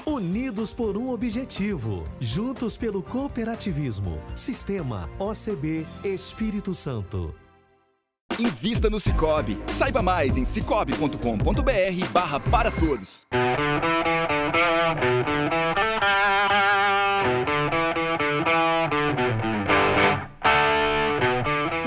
Unidos por um objetivo, juntos pelo cooperativismo. Sistema OCB Espírito Santo. Invista no Sicoob. Saiba mais em cicobi.com.br/para todos.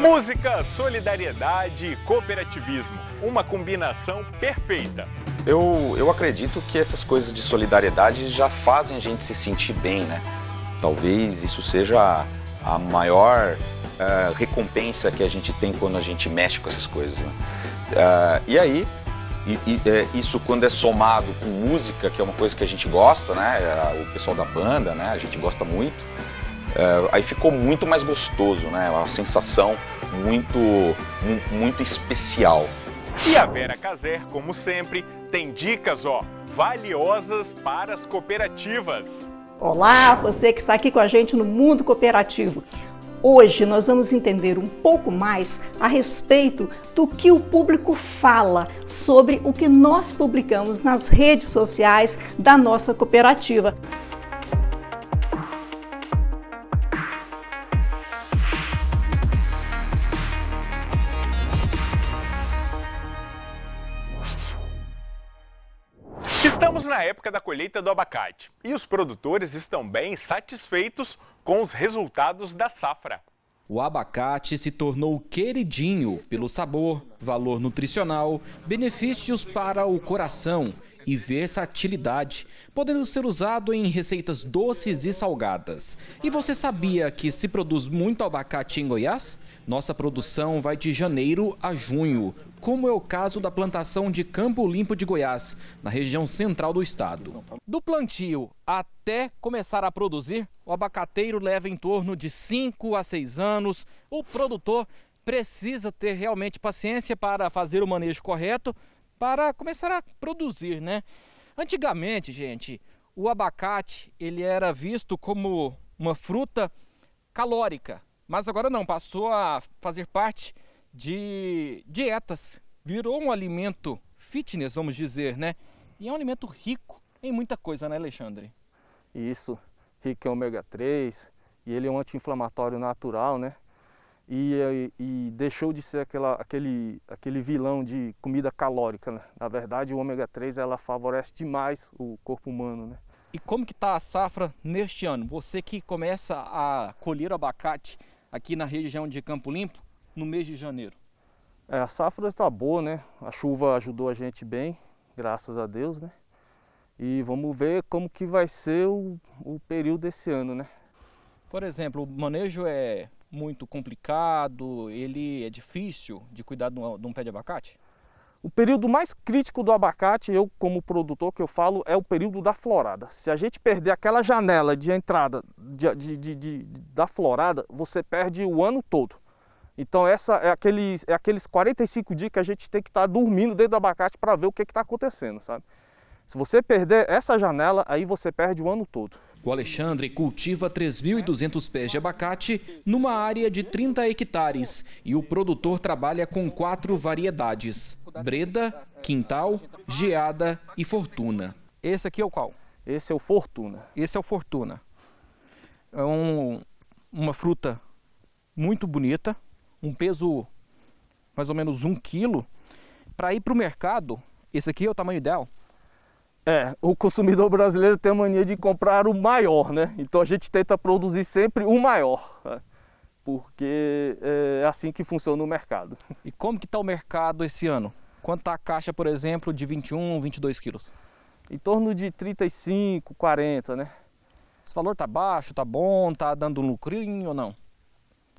Música, solidariedade e cooperativismo. Uma combinação perfeita. Eu acredito que essas coisas de solidariedade já fazem a gente se sentir bem, né? Talvez isso seja a maior recompensa que a gente tem quando a gente mexe com essas coisas, né? E aí, isso quando é somado com música, que é uma coisa que a gente gosta, né? O pessoal da banda, né? A gente gosta muito. Aí ficou muito mais gostoso, né? Uma sensação muito especial. E a Vera Caser, como sempre, tem dicas, valiosas para as cooperativas. Olá, você que está aqui com a gente no Mundo Cooperativo. Hoje nós vamos entender um pouco mais a respeito do que o público fala sobre o que nós publicamos nas redes sociais da nossa cooperativa. Estamos na época da colheita do abacate e os produtores estão bem satisfeitos com os resultados da safra. O abacate se tornou queridinho pelo sabor, valor nutricional, benefícios para o coração e versatilidade, podendo ser usado em receitas doces e salgadas. E você sabia que se produz muito abacate em Goiás? Nossa produção vai de janeiro a junho, como é o caso da plantação de Campo Limpo de Goiás, na região central do estado. Do plantio até começar a produzir, o abacateiro leva em torno de 5 a 6 anos. O produtor precisa ter realmente paciência para fazer o manejo correto para começar a produzir, né? Antigamente, gente, o abacate ele era visto como uma fruta calórica, mas agora não, passou a fazer parte de dietas, virou um alimento fitness, vamos dizer, né? E é um alimento rico em muita coisa, né, Alexandre? Isso, rico em ômega 3, e ele é um anti-inflamatório natural, né? E deixou de ser aquele vilão de comida calórica, né? Na verdade, o ômega 3 ela favorece demais o corpo humano, né? E como que está a safra neste ano? Você que começa a colher o abacate aqui na região de Campo Limpo no mês de janeiro. A safra está boa, né? A chuva ajudou a gente bem, graças a Deus, né? E vamos ver como que vai ser o período desse ano, né? Por exemplo, o manejo é muito complicado, ele é difícil de cuidar de um pé de abacate? O período mais crítico do abacate, eu como produtor que eu falo, é o período da florada. Se a gente perder aquela janela de entrada da florada, você perde o ano todo. Então essa é aqueles 45 dias que a gente tem que estar dormindo dentro do abacate para ver o que está acontecendo, sabe? Se você perder essa janela, aí você perde o ano todo. O Alexandre cultiva 3.200 pés de abacate numa área de 30 hectares e o produtor trabalha com 4 variedades: Breda, Quintal, Geada e Fortuna. Esse aqui é o qual? Esse é o Fortuna. Esse é o Fortuna. É uma fruta muito bonita, um peso mais ou menos 1 quilo. Para ir para o mercado, esse aqui é o tamanho ideal. O consumidor brasileiro tem a mania de comprar o maior, né? Então a gente tenta produzir sempre o maior, né? Porque é assim que funciona o mercado. E como que está o mercado esse ano? Quanto está a caixa, por exemplo, de 21, 22 quilos? Em torno de 35, 40, né? Esse valor está baixo, está bom, está dando um lucrinho ou não?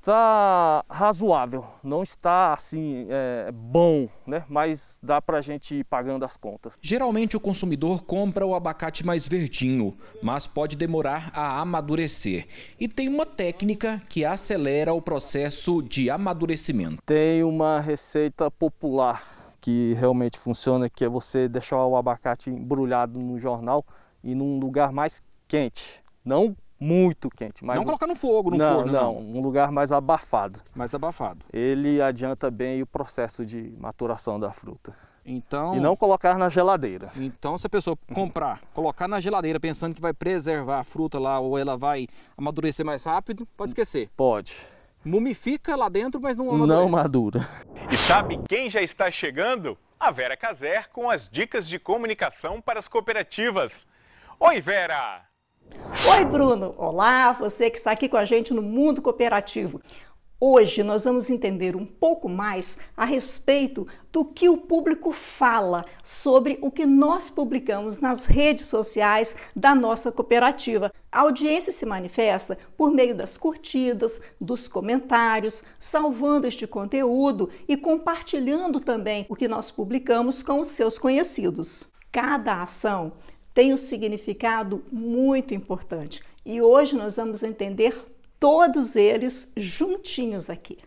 Está razoável, não está assim bom, né? Mas dá para a gente ir pagando as contas. Geralmente o consumidor compra o abacate mais verdinho, mas pode demorar a amadurecer. E tem uma técnica que acelera o processo de amadurecimento. Tem uma receita popular que realmente funciona, que é você deixar o abacate embrulhado no jornal e num lugar mais quente, não muito quente. Mas não colocar no fogo, no forno, não. Um lugar mais abafado. Mais abafado. Ele adianta bem o processo de maturação da fruta. Então, e não colocar na geladeira. Então, se a pessoa comprar, colocar na geladeira pensando que vai preservar a fruta lá ou ela vai amadurecer mais rápido, pode esquecer. Pode. Mumifica lá dentro, mas não amadurece. Não madura. E sabe quem já está chegando? A Vera Caser com as dicas de comunicação para as cooperativas. Oi, Vera! Oi, Bruno! Olá, você que está aqui com a gente no Mundo Cooperativo. Hoje nós vamos entender um pouco mais a respeito do que o público fala sobre o que nós publicamos nas redes sociais da nossa cooperativa. A audiência se manifesta por meio das curtidas, dos comentários, salvando este conteúdo e compartilhando também o que nós publicamos com os seus conhecidos. Cada ação tem um significado muito importante e hoje nós vamos entender todos eles juntinhos aqui.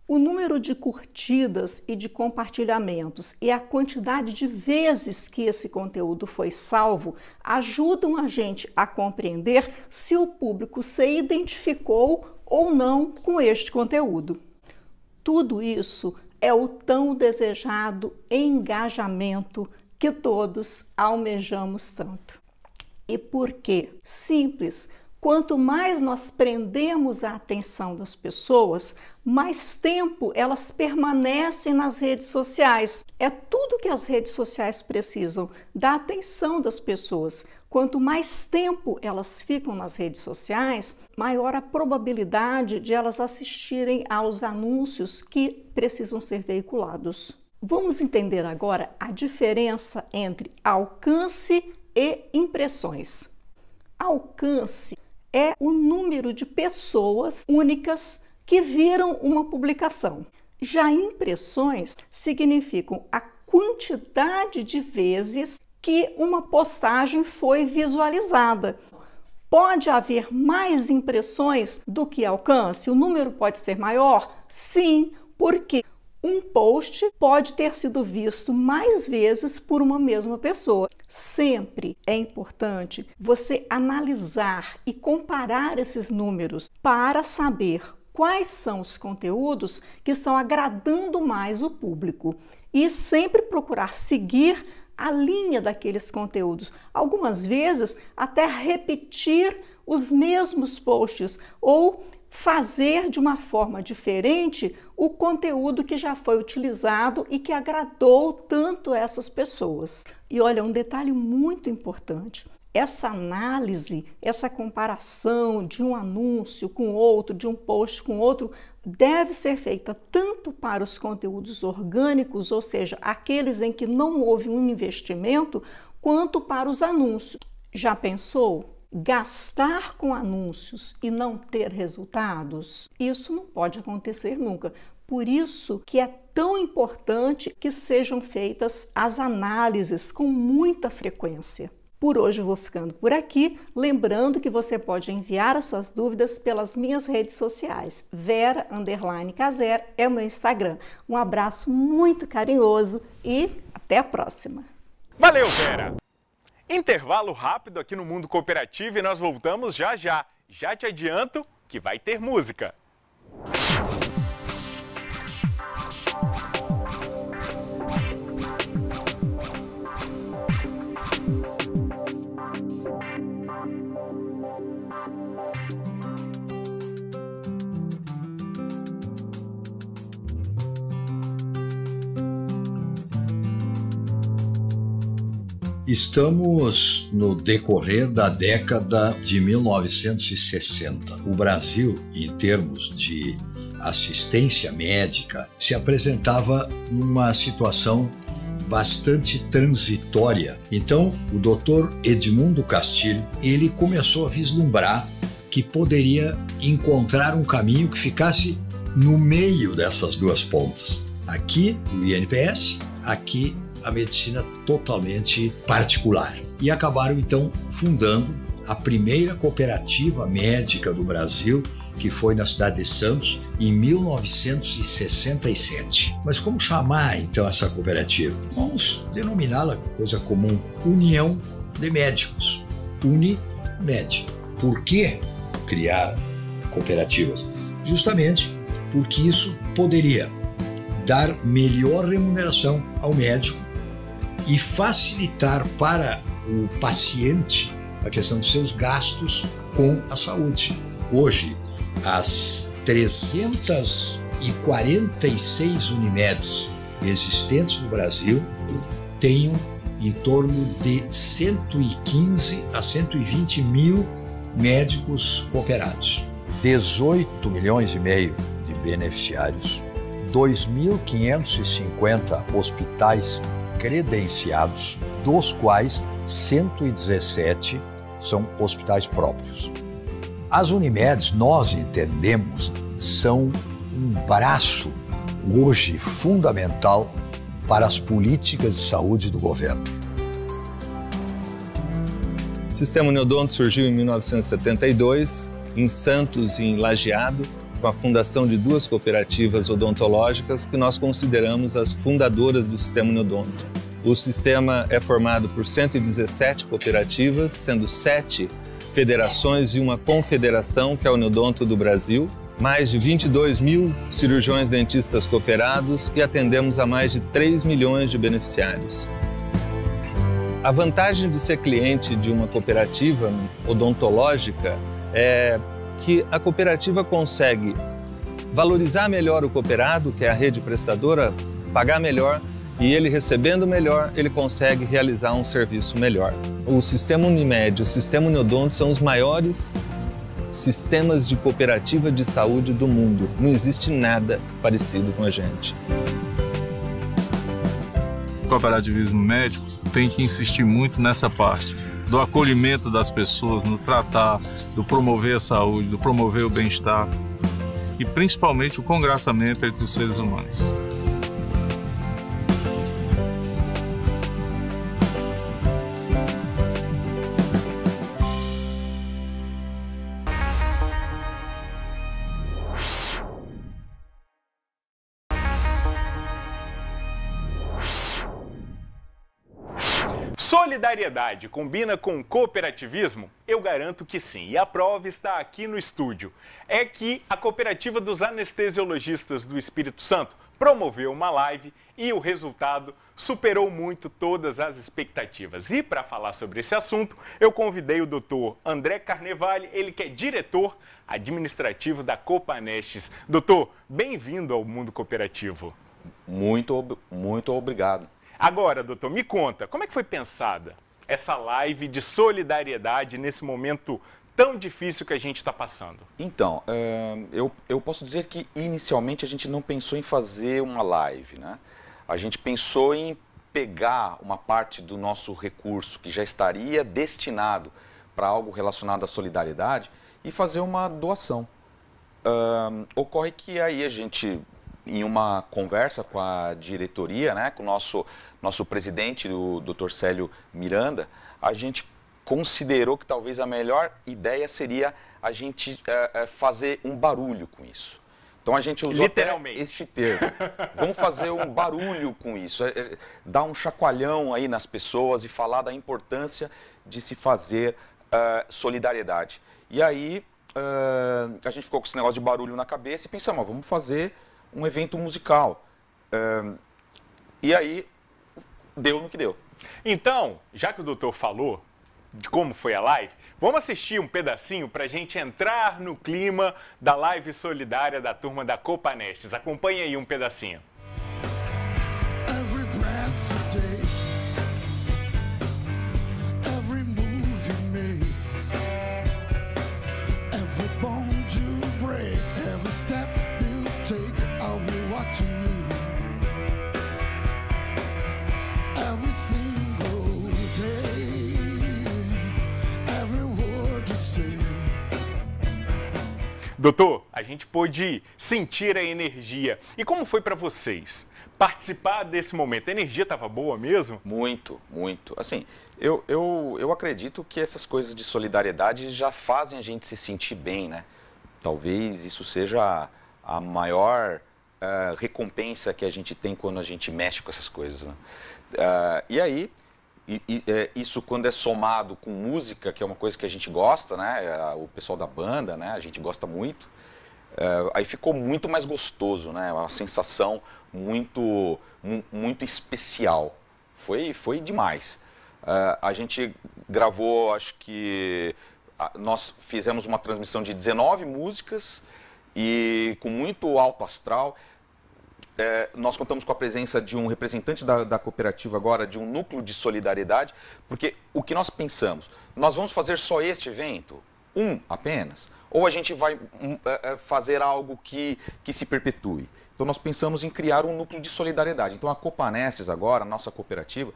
O número de curtidas e de compartilhamentos e a quantidade de vezes que esse conteúdo foi salvo ajudam a gente a compreender se o público se identificou ou não com este conteúdo. Tudo isso é o tão desejado engajamento que todos almejamos tanto. E por quê? Simples. Quanto mais nós prendemos a atenção das pessoas, mais tempo elas permanecem nas redes sociais. É tudo que as redes sociais precisam, da atenção das pessoas. Quanto mais tempo elas ficam nas redes sociais, maior a probabilidade de elas assistirem aos anúncios que precisam ser veiculados. Vamos entender agora a diferença entre alcance e impressões. Alcance é o número de pessoas únicas que viram uma publicação. Já impressões significam a quantidade de vezes que uma postagem foi visualizada. Pode haver mais impressões do que alcance? O número pode ser maior? Sim, porque um post pode ter sido visto mais vezes por uma mesma pessoa. Sempre é importante você analisar e comparar esses números para saber quais são os conteúdos que estão agradando mais o público e sempre procurar seguir a linha daqueles conteúdos. Algumas vezes até repetir os mesmos posts ou fazer de uma forma diferente o conteúdo que já foi utilizado e que agradou tanto essas pessoas. E olha, um detalhe muito importante, essa análise, essa comparação de um anúncio com outro, de um post com outro, deve ser feita tanto para os conteúdos orgânicos, ou seja, aqueles em que não houve um investimento, quanto para os anúncios. Já pensou? Gastar com anúncios e não ter resultados? Isso não pode acontecer nunca. Por isso que é tão importante que sejam feitas as análises com muita frequência. Por hoje eu vou ficando por aqui, lembrando que você pode enviar as suas dúvidas pelas minhas redes sociais. Vera_Caser é o meu Instagram. Um abraço muito carinhoso e até a próxima. Valeu, Vera! Intervalo rápido aqui no Mundo Cooperativo e nós voltamos já já. Já te adianto que vai ter música. Estamos no decorrer da década de 1960. O Brasil, em termos de assistência médica, se apresentava numa situação bastante transitória. Então, o Dr. Edmundo Castilho, ele começou a vislumbrar que poderia encontrar um caminho que ficasse no meio dessas duas pontas. Aqui, o INPS, aqui a medicina totalmente particular. E acabaram, então, fundando a primeira cooperativa médica do Brasil, que foi na cidade de Santos, em 1967. Mas como chamar, então, essa cooperativa? Vamos denominá-la, coisa comum, União de Médicos, Unimed. Por que criar cooperativas? Justamente porque isso poderia dar melhor remuneração ao médico e facilitar para o paciente a questão dos seus gastos com a saúde. Hoje, as 346 Unimedes existentes no Brasil têm em torno de 115 a 120 mil médicos cooperados. 18 milhões e meio de beneficiários, 2.550 hospitais credenciados, dos quais 117 são hospitais próprios. As Unimedes, nós entendemos, são um braço hoje fundamental para as políticas de saúde do governo. O Sistema Uniodonto surgiu em 1972, em Santos e em Lajeado, com a fundação de duas cooperativas odontológicas que nós consideramos as fundadoras do Sistema Uniodonto. O sistema é formado por 117 cooperativas, sendo 7 federações e uma confederação, que é a Uniodonto do Brasil, mais de 22 mil cirurgiões dentistas cooperados e atendemos a mais de 3 milhões de beneficiários. A vantagem de ser cliente de uma cooperativa odontológica é que a cooperativa consegue valorizar melhor o cooperado, que é a rede prestadora, pagar melhor, e ele recebendo melhor, ele consegue realizar um serviço melhor. O Sistema Unimed e o Sistema Uniodonto são os maiores sistemas de cooperativa de saúde do mundo. Não existe nada parecido com a gente. O cooperativismo médico tem que insistir muito nessa parte do acolhimento das pessoas, no tratar, do promover a saúde, do promover o bem-estar e principalmente o congraçamento entre os seres humanos. Solidariedade combina com cooperativismo? Eu garanto que sim, e a prova está aqui no estúdio. É que a Cooperativa dos Anestesiologistas do Espírito Santo promoveu uma live e o resultado superou muito todas as expectativas. E para falar sobre esse assunto, eu convidei o Dr. André Carnevale, ele que é diretor administrativo da Copanestes. Doutor, bem-vindo ao mundo cooperativo. Muito obrigado. Agora, doutor, me conta, como é que foi pensada essa live de solidariedade nesse momento tão difícil que a gente está passando? Então, eu posso dizer que inicialmente a gente não pensou em fazer uma live, né? A gente pensou em pegar uma parte do nosso recurso que já estaria destinado para algo relacionado à solidariedade e fazer uma doação. Ocorre que aí a gente, em uma conversa com a diretoria, né, com o nosso presidente, o Dr. Célio Miranda, a gente considerou que talvez a melhor ideia seria a gente fazer um barulho com isso. Então a gente usou até esse termo. Vamos fazer um barulho com isso, dar um chacoalhão aí nas pessoas e falar da importância de se fazer solidariedade. E aí a gente ficou com esse negócio de barulho na cabeça e pensamos, vamos fazer um evento musical. E aí deu no que deu. Então, já que o doutor falou de como foi a live, vamos assistir um pedacinho para a gente entrar no clima da live solidária da turma da Copanestes. Acompanhe aí um pedacinho. Doutor, a gente pôde sentir a energia. E como foi para vocês participar desse momento? A energia estava boa mesmo? Muito. Assim, eu acredito que essas coisas de solidariedade já fazem a gente se sentir bem, né? Talvez isso seja a maior recompensa que a gente tem quando a gente mexe com essas coisas, né? E aí, isso quando é somado com música, que é uma coisa que a gente gosta, né? O pessoal da banda, né? A gente gosta muito. Aí ficou muito mais gostoso, né? Uma sensação muito especial. Foi demais. A gente gravou, acho que nós fizemos uma transmissão de 19 músicas e com muito alto astral. Nós contamos com a presença de um representante da cooperativa agora, de um núcleo de solidariedade, porque o que nós pensamos, nós vamos fazer só este evento? Apenas? Ou a gente vai fazer algo que se perpetue? Então nós pensamos em criar um núcleo de solidariedade. Então a Copanestes agora, a nossa cooperativa,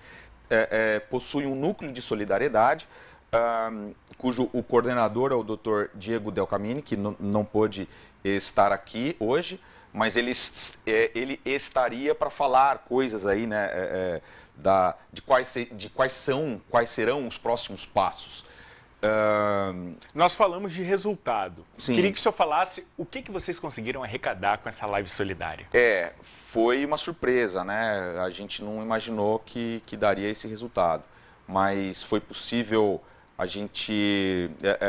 possui um núcleo de solidariedade, cujo o coordenador é o Dr. Diego Del Camini, que não pôde estar aqui hoje, mas ele estaria para falar coisas aí, né, de quais serão os próximos passos. Nós falamos de resultado. Sim. Queria que o senhor falasse o que vocês conseguiram arrecadar com essa live solidária. Foi uma surpresa, né? A gente não imaginou que daria esse resultado, mas foi possível.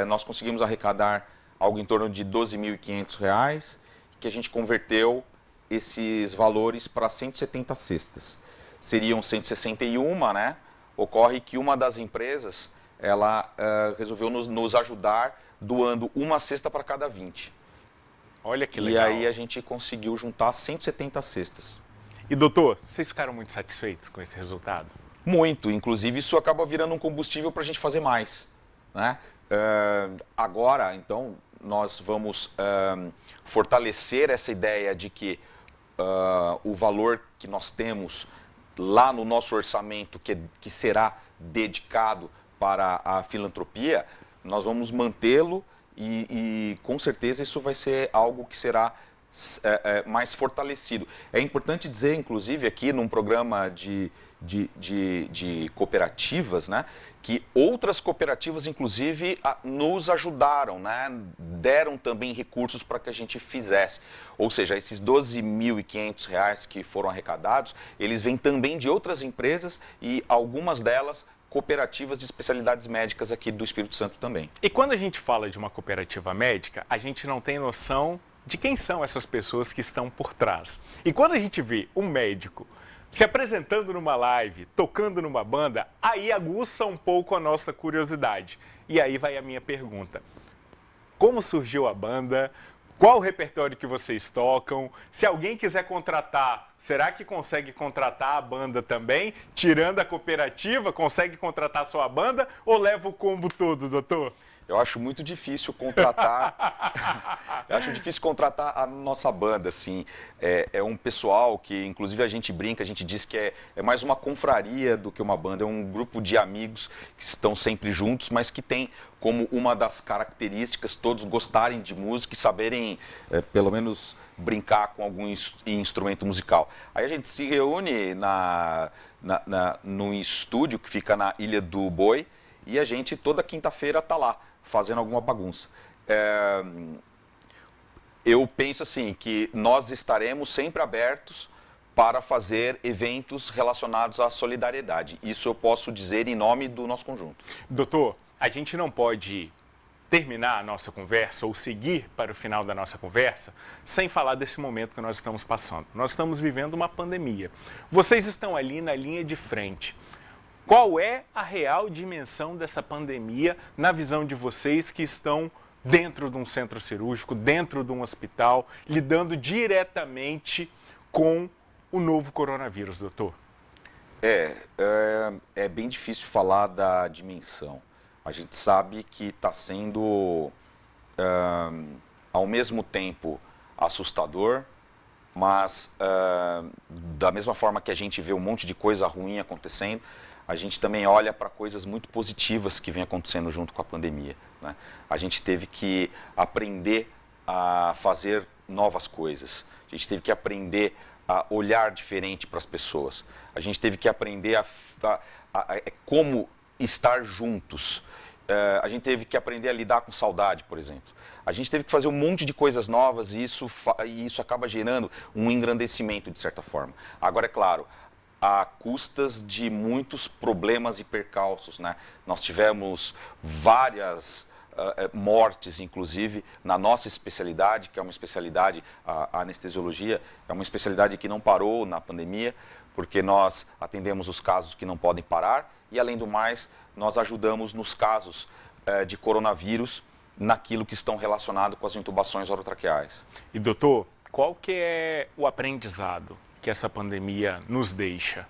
Nós conseguimos arrecadar algo em torno de R$ 12.500, que a gente converteu esses valores para 170 cestas. Seriam 161, né? Ocorre que uma das empresas, ela resolveu nos ajudar doando uma cesta para cada 20. Olha que legal. E aí a gente conseguiu juntar 170 cestas. E doutor, vocês ficaram muito satisfeitos com esse resultado? Muito, inclusive isso acaba virando um combustível para a gente fazer mais, né? Agora, então, nós vamos fortalecer essa ideia de que o valor que nós temos lá no nosso orçamento, que será dedicado para a filantropia, nós vamos mantê-lo e com certeza isso vai ser algo que será mais fortalecido. É importante dizer, inclusive, aqui num programa de cooperativas, né, que outras cooperativas, inclusive, nos ajudaram, né, deram também recursos para que a gente fizesse. Ou seja, esses R$ 12.500 que foram arrecadados, eles vêm também de outras empresas e algumas delas cooperativas de especialidades médicas aqui do Espírito Santo também. E quando a gente fala de uma cooperativa médica, a gente não tem noção de quem são essas pessoas que estão por trás. E quando a gente vê um médico se apresentando numa live, tocando numa banda, aí aguça um pouco a nossa curiosidade. E aí vai a minha pergunta. Como surgiu a banda? Qual o repertório que vocês tocam? Se alguém quiser contratar, será que consegue contratar a banda também? Tirando a cooperativa, consegue contratar a sua banda ou leva o combo todo, doutor? Eu acho muito difícil contratar. Eu acho difícil contratar a nossa banda, assim. É um pessoal que, inclusive, a gente brinca, a gente diz que é mais uma confraria do que uma banda. É um grupo de amigos que estão sempre juntos, mas que tem como uma das características todos gostarem de música e saberem, pelo menos, brincar com algum instrumento musical. Aí a gente se reúne num estúdio que fica na Ilha do Boi e a gente toda quinta-feira está lá, fazendo alguma bagunça. Eu penso assim, que nós estaremos sempre abertos para fazer eventos relacionados à solidariedade. Isso eu posso dizer em nome do nosso conjunto. Doutor, a gente não pode terminar a nossa conversa ou seguir para o final da nossa conversa sem falar desse momento que nós estamos passando. Nós estamos vivendo uma pandemia. Vocês estão ali na linha de frente. Qual é a real dimensão dessa pandemia na visão de vocês que estão dentro de um centro cirúrgico, dentro de um hospital, lidando diretamente com o novo coronavírus, doutor? É bem difícil falar da dimensão. A gente sabe que está sendo, ao mesmo tempo, assustador, mas da mesma forma que a gente vê um monte de coisa ruim acontecendo, a gente também olha para coisas muito positivas que vem acontecendo junto com a pandemia, né? A gente teve que aprender a fazer novas coisas, a gente teve que aprender a olhar diferente para as pessoas, a gente teve que aprender a como estar juntos, a gente teve que aprender a lidar com saudade, por exemplo. A gente teve que fazer um monte de coisas novas e isso acaba gerando um engrandecimento, de certa forma. Agora, é claro, a custas de muitos problemas e percalços, né? Nós tivemos várias mortes, inclusive, na nossa especialidade, que é uma especialidade, a anestesiologia, é uma especialidade que não parou na pandemia, porque nós atendemos os casos que não podem parar e, além do mais, nós ajudamos nos casos de coronavírus, naquilo que estão relacionados com as intubações orotraqueais. E, doutor, qual que é o aprendizado que essa pandemia nos deixa?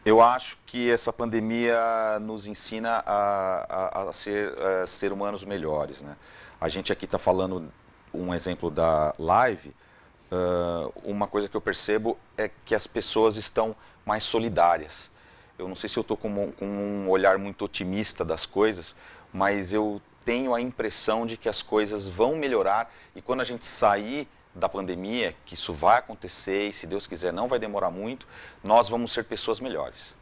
Eu acho que essa pandemia nos ensina a ser ser humanos melhores, né? A gente aqui está falando um exemplo da live. Uma coisa que eu percebo é que as pessoas estão mais solidárias. Eu não sei se eu estou com um olhar muito otimista das coisas, mas eu tenho a impressão de que as coisas vão melhorar e quando a gente sair da pandemia, que isso vai acontecer e, se Deus quiser, não vai demorar muito, nós vamos ser pessoas melhores.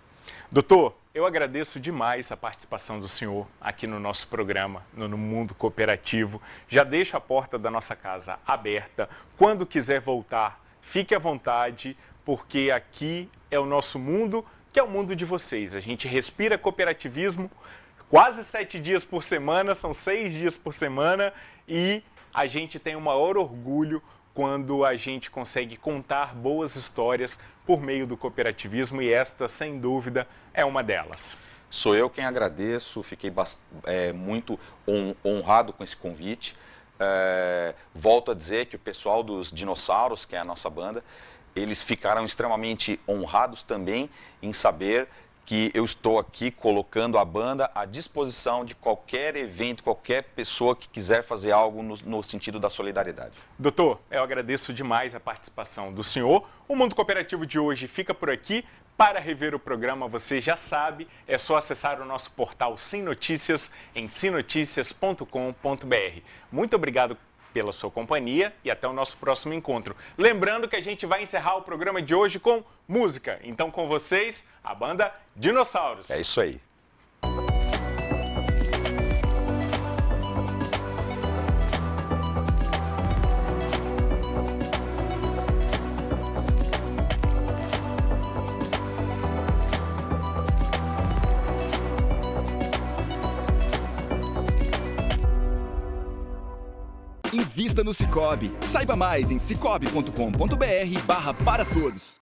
Doutor, eu agradeço demais a participação do senhor aqui no nosso programa, no Mundo Cooperativo. Já deixo a porta da nossa casa aberta. Quando quiser voltar, fique à vontade, porque aqui é o nosso mundo, que é o mundo de vocês. A gente respira cooperativismo quase 7 dias por semana, são 6 dias por semana, e a gente tem o maior orgulho quando a gente consegue contar boas histórias por meio do cooperativismo, e esta, sem dúvida, é uma delas. Sou eu quem agradeço, fiquei muito honrado com esse convite. Volto a dizer que o pessoal dos Dinossauros, que é a nossa banda, eles ficaram extremamente honrados também em saber que eu estou aqui colocando a banda à disposição de qualquer evento, qualquer pessoa que quiser fazer algo no sentido da solidariedade. Doutor, eu agradeço demais a participação do senhor. O Mundo Cooperativo de hoje fica por aqui. Para rever o programa, você já sabe, é só acessar o nosso portal Sim Notícias em simnoticias.com.br. Muito obrigado pela sua companhia e até o nosso próximo encontro. Lembrando que a gente vai encerrar o programa de hoje com música. Então, com vocês, a banda Dinossauros. É isso aí. Invista no Sicoob. Saiba mais em sicoob.com.br/para todos.